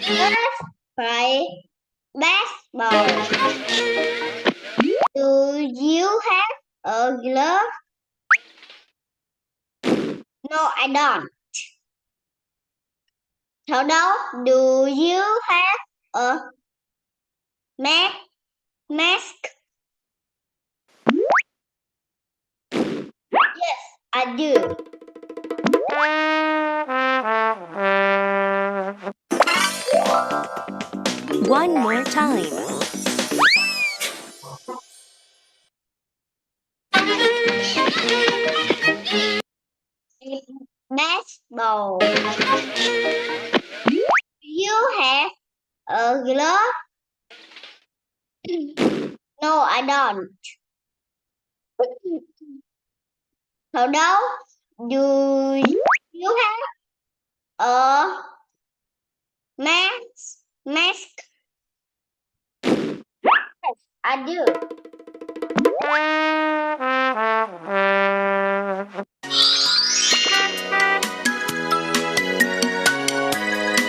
Let's play basketball. Do you have a glove? No, I don't. Thấu đâu? Do you have a mask? Yes, I do. One more time. Basketball. You have a glove? No, I don't. Thấu đâu? Do you have a mask? Yes, I do.